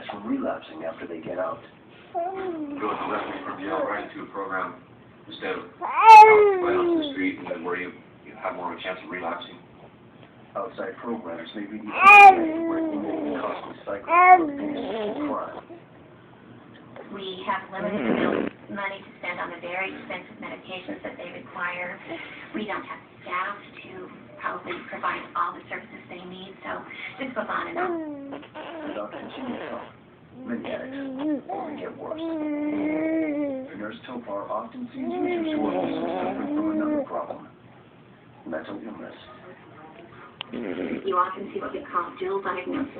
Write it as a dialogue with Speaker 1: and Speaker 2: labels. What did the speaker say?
Speaker 1: chance from relapsing after they get out.
Speaker 2: Going directly from jail right into a program instead of right onto the street and then where you have more of a chance of relapsing.
Speaker 1: Outside programs may be the only where inmates constantly cycle of abuse and crime.
Speaker 3: We have limited money to spend on the very expensive medications that they require. We don't have staff to probably provide all the services they need, so this goes on and on.
Speaker 1: Without continued help, many addicts only get worse. Nurse Topar often sees users who are also suffering from another problem, mental illness.
Speaker 3: You often see what we call dual diagnosis.